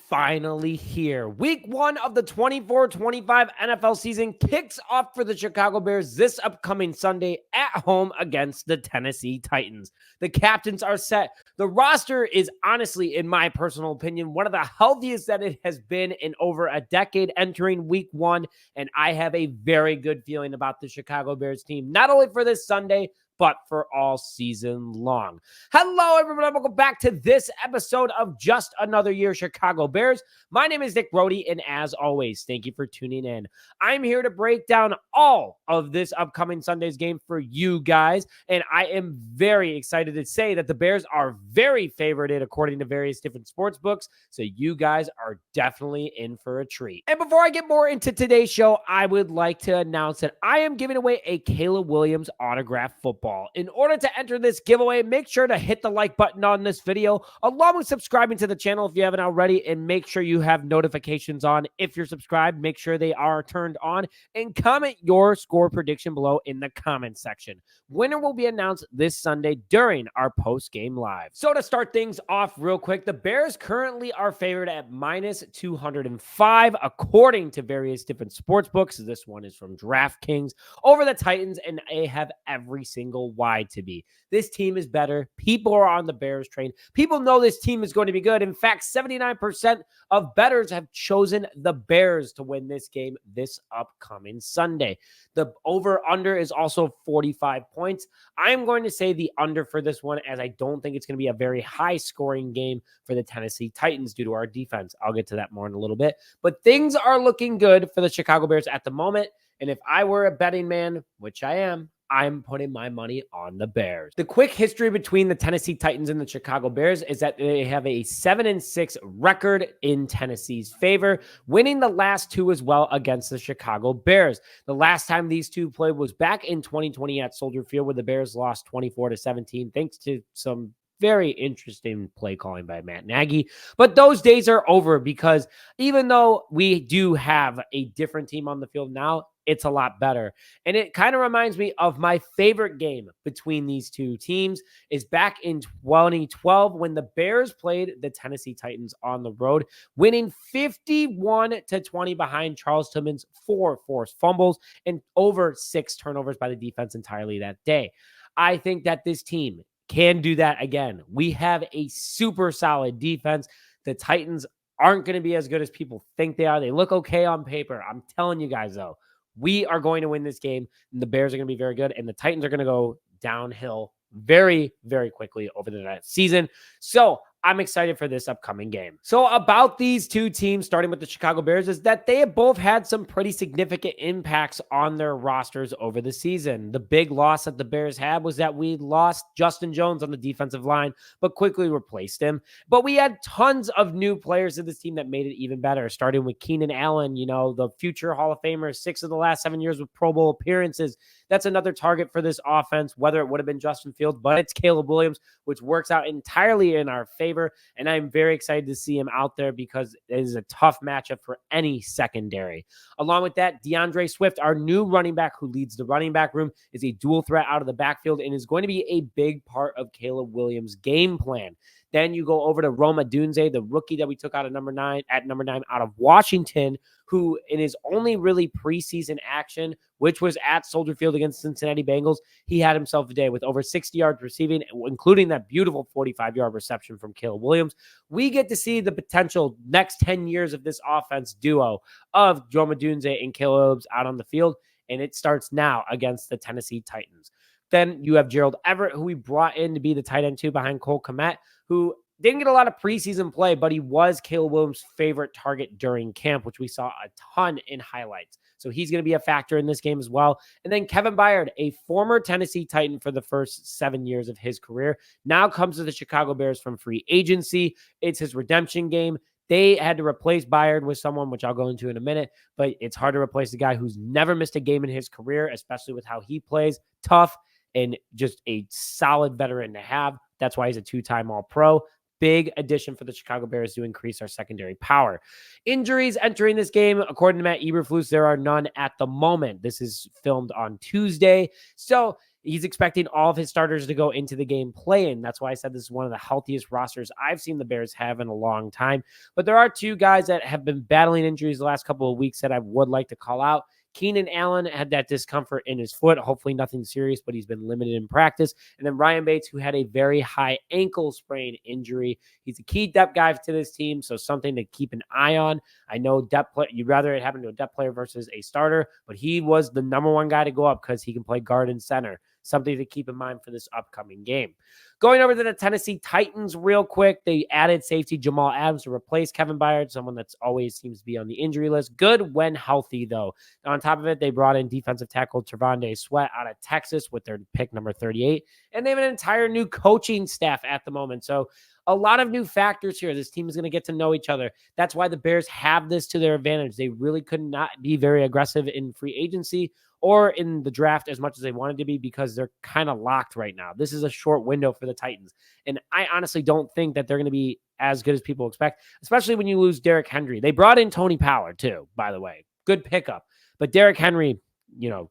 Finally here. Week 1 of the 24-25 NFL season kicks off for the Chicago Bears this upcoming Sunday at home against the Tennessee Titans. The captains are set. The roster is honestly, in my personal opinion, one of the healthiest that it has been in over a decade entering week 1, and I have a very good feeling about the Chicago Bears team, not only for this Sunday, but for all season long. Hello, everyone. Welcome back to this episode of Just Another Year Chicago Bears. My name is Nick Brody, and as always, thank you for tuning in. I'm here to break down all of this upcoming Sunday's game for you guys, and I am very excited to say that the Bears are very favorited according to various different sports books, so you guys are definitely in for a treat. And before I get more into today's show, I would like to announce that I am giving away a Caleb Williams autographed football. In order to enter this giveaway, make sure to hit the like button on this video, along with subscribing to the channel if you haven't already, and make sure you have notifications on. If you're subscribed, make sure they are turned on, and comment your score prediction below in the comment section. Winner will be announced this Sunday during our post-game live. So to start things off real quick, the Bears currently are favored at minus 205, according to various different sports books. This one is from DraftKings over the Titans, and they have every single why to be. This team is better. People are on the Bears train. People know this team is going to be good. In fact, 79% of bettors have chosen the Bears to win this game this upcoming Sunday. The over-under is also 45 points. I am going to say the under for this one, as I don't think it's going to be a very high-scoring game for the Tennessee Titans due to our defense. I'll get to that more in a little bit. But things are looking good for the Chicago Bears at the moment. And if I were a betting man, which I am, I'm putting my money on the Bears. The quick history between the Tennessee Titans and the Chicago Bears is that they have a 7-6 record in Tennessee's favor, winning the last two as well against the Chicago Bears. The last time these two played was back in 2020 at Soldier Field, where the Bears lost 24-17, thanks to some very interesting play calling by Matt Nagy. But those days are over, because even though we do have a different team on the field now, it's a lot better. And it kind of reminds me of my favorite game between these two teams is back in 2012 when the Bears played the Tennessee Titans on the road, winning 51-20 behind Charles Tillman's 4 forced fumbles and over 6 turnovers by the defense entirely that day. I think that this team can do that again. We have a super solid defense. The Titans aren't going to be as good as people think they are. They look okay on paper. I'm telling you guys, though, we are going to win this game, and the Bears are going to be very good, and the Titans are going to go downhill very, very quickly over the next season. So I'm excited for this upcoming game. So about these two teams, starting with the Chicago Bears, is that they have both had some pretty significant impacts on their rosters over the season. The big loss that the Bears had was that we lost Justin Jones on the defensive line, but quickly replaced him. But we had tons of new players in this team that made it even better, starting with Keenan Allen, the future Hall of Famer, 6 of the last 7 years with Pro Bowl appearances. That's another target for this offense, whether it would have been Justin Fields, but it's Caleb Williams, which works out entirely in our favor. And I'm very excited to see him out there because it is a tough matchup for any secondary. Along with that, DeAndre Swift, our new running back who leads the running back room, is a dual threat out of the backfield and is going to be a big part of Caleb Williams' game plan. Then you go over to Rome Odunze, the rookie that we took out of number 9 out of Washington, who in his only really preseason action, which was at Soldier Field against Cincinnati Bengals, he had himself a day with over 60 yards receiving, including that beautiful 45-yard reception from Caleb Williams. We get to see the potential next 10 years of this offense duo of Rome Odunze and Caleb Williams out on the field, and it starts now against the Tennessee Titans. Then you have Gerald Everett, who we brought in to be the tight end 2 behind Cole Kmet, who didn't get a lot of preseason play, but he was Caleb Williams' favorite target during camp, which we saw a ton in highlights. So he's going to be a factor in this game as well. And then Kevin Byard, a former Tennessee Titan for the first 7 years of his career, now comes to the Chicago Bears from free agency. It's his redemption game. They had to replace Byard with someone, which I'll go into in a minute, but it's hard to replace a guy who's never missed a game in his career, especially with how he plays. Tough and just a solid veteran to have. That's why he's a 2-time All-Pro. Big addition for the Chicago Bears to increase our secondary power. Injuries entering this game, according to Matt Eberflus, there are none at the moment. This is filmed on Tuesday. So He's expecting all of his starters to go into the game playing. That's why I said this is one of the healthiest rosters I've seen the Bears have in a long time. But there are two guys that have been battling injuries the last couple of weeks that I would like to call out. Keenan Allen had that discomfort in his foot. Hopefully nothing serious, but he's been limited in practice. And then Ryan Bates, who had a very high ankle sprain injury. He's a key depth guy to this team, so something to keep an eye on. I know depth play, you'd rather it happen to a depth player versus a starter, but he was the number one guy to go up because he can play guard and center. Something to keep in mind for this upcoming game. Going over to the Tennessee Titans real quick, they added safety Jamal Adams to replace Kevin Byard, someone that's always seems to be on the injury list. Good when healthy, though. On top of it, they brought in defensive tackle Trevonde Sweat out of Texas with their pick number 38, and they have an entire new coaching staff at the moment. So a lot of new factors here. This team is going to get to know each other. That's why the Bears have this to their advantage. They really could not be very aggressive in free agency or in the draft as much as they wanted to be because they're kind of locked right now. This is a short window for the Titans. And I honestly don't think that they're going to be as good as people expect, especially when you lose Derrick Henry. They brought in Tony Pollard too, by the way. Good pickup. But Derrick Henry,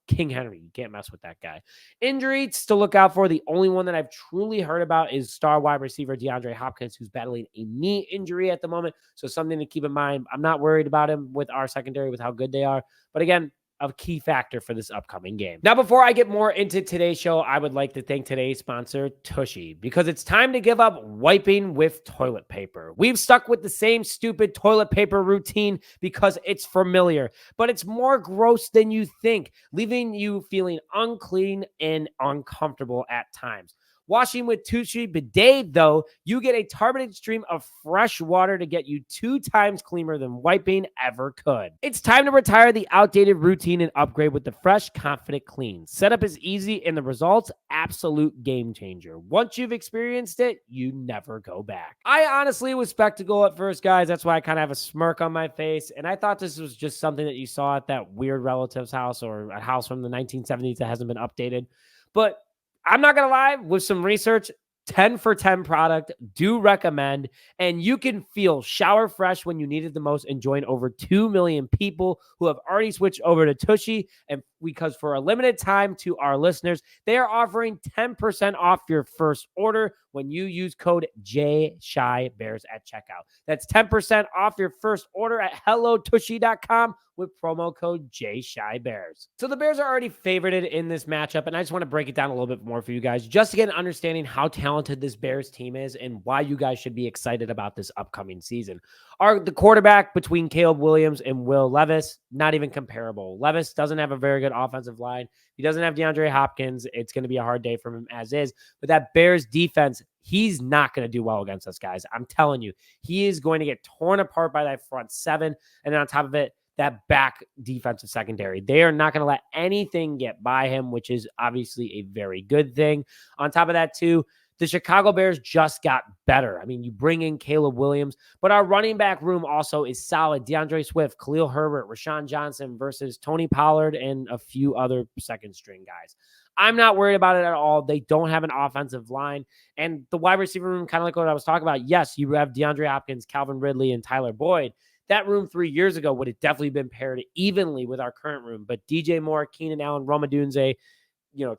King Henry, you can't mess with that guy. Injuries to look out for. The only one that I've truly heard about is star wide receiver DeAndre Hopkins, who's battling a knee injury at the moment. So something to keep in mind. I'm not worried about him with our secondary, with how good they are. But again, a key factor for this upcoming game. Now, before I get more into today's show, I would like to thank today's sponsor, Tushy, because it's time to give up wiping with toilet paper. We've stuck with the same stupid toilet paper routine because it's familiar, but it's more gross than you think, leaving you feeling unclean and uncomfortable at times. Washing with Tushy Bidet, though, you get a targeted stream of fresh water to get you 2 times cleaner than wiping ever could. It's time to retire the outdated routine and upgrade with the fresh, confident clean. Setup is easy and the results, absolute game changer. Once you've experienced it, you never go back. I honestly was skeptical at first, guys. That's why I kind of have a smirk on my face. And I thought this was just something that you saw at that weird relative's house or a house from the 1970s that hasn't been updated. But I'm not going to lie, with some research, 10 for 10 product, do recommend, and you can feel shower fresh when you need it the most and join over 2 million people who have already switched over to Tushy. And because for a limited time to our listeners, they are offering 10% off your first order when you use code JShyBears at checkout. That's 10% off your first order at hellotushy.com with promo code JShyBears. So the Bears are already favorited in this matchup, and I just want to break it down a little bit more for you guys, just to get an understanding how talented this Bears team is and why you guys should be excited about this upcoming season. The quarterback between Caleb Williams and Will Levis, not even comparable. Levis doesn't have a very good offensive line. He doesn't have DeAndre Hopkins. It's going to be a hard day for him as is. But that Bears defense, he's not going to do well against us, guys. I'm telling you, he is going to get torn apart by that front seven. And then on top of it, that back defensive secondary. They are not going to let anything get by him, which is obviously a very good thing. On top of that, too, the Chicago Bears just got better. I mean, you bring in Caleb Williams, but our running back room also is solid. DeAndre Swift, Khalil Herbert, Rashawn Johnson versus Tony Pollard and a few other second string guys. I'm not worried about it at all. They don't have an offensive line. And the wide receiver room, kind of like what I was talking about, yes, you have DeAndre Hopkins, Calvin Ridley, and Tyler Boyd. That room 3 years ago would have definitely been paired evenly with our current room. But DJ Moore, Keenan Allen, Rome Odunze,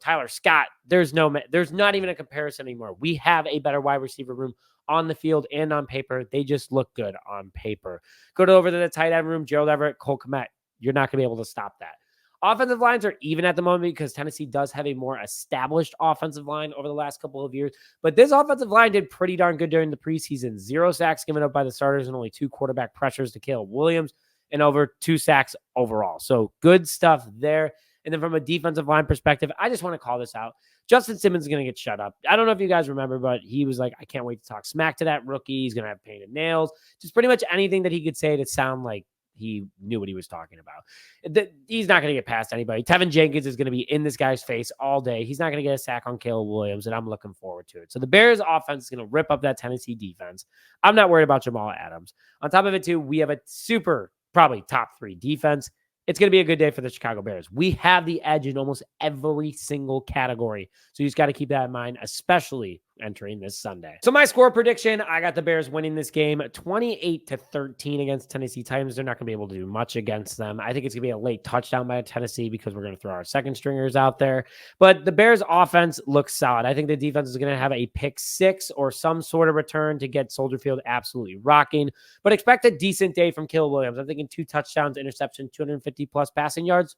Tyler Scott, there's not even a comparison anymore. We have a better wide receiver room on the field and on paper. They just look good on paper. Go over to the tight end room, Gerald Everett, Cole Kmet. You're not going to be able to stop that. Offensive lines are even at the moment because Tennessee does have a more established offensive line over the last couple of years. But this offensive line did pretty darn good during the preseason. 0 sacks given up by the starters and only 2 quarterback pressures to Caleb Williams and over 2 sacks overall. So good stuff there. And then from a defensive line perspective, I just want to call this out. Justin Simmons is going to get shut up. I don't know if you guys remember, but he was like, I can't wait to talk smack to that rookie. He's going to have painted nails. Just pretty much anything that he could say to sound like he knew what he was talking about. He's not going to get past anybody. Tevin Jenkins is going to be in this guy's face all day. He's not going to get a sack on Caleb Williams, and I'm looking forward to it. So the Bears offense is going to rip up that Tennessee defense. I'm not worried about Jamal Adams. On top of it, too, we have a super, probably top 3 defense. It's going to be a good day for the Chicago Bears. We have the edge in almost every single category. So you just got to keep that in mind, especially entering this Sunday. So my score prediction, I got the Bears winning this game 28-13 against Tennessee Titans. They're not going to be able to do much against them. I think it's going to be a late touchdown by Tennessee because we're going to throw our second stringers out there. But the Bears offense looks solid. I think the defense is going to have a pick six or some sort of return to get Soldier Field absolutely rocking. But expect a decent day from Caleb Williams. I'm thinking 2 touchdowns, interception, 250 plus passing yards.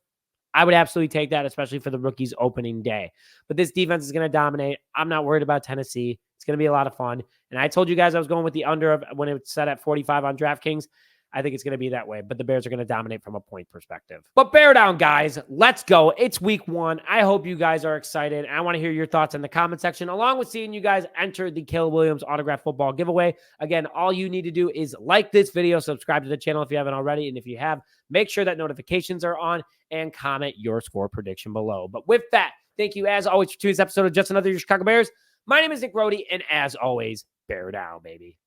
I would absolutely take that, especially for the rookie's opening day. But this defense is going to dominate. I'm not worried about Tennessee. It's going to be a lot of fun. And I told you guys I was going with the under of when it was set at 45 on DraftKings. I think it's going to be that way, but the Bears are going to dominate from a point perspective. But bear down, guys. Let's go. It's week 1. I hope you guys are excited. I want to hear your thoughts in the comment section, along with seeing you guys enter the Caleb Williams autographed football giveaway. Again, all you need to do is like this video, subscribe to the channel if you haven't already, and if you have, make sure that notifications are on, and comment your score prediction below. But with that, thank you as always for today's episode of Just Another Your Chicago Bears. My name is Nick Rohde, and as always, bear down, baby.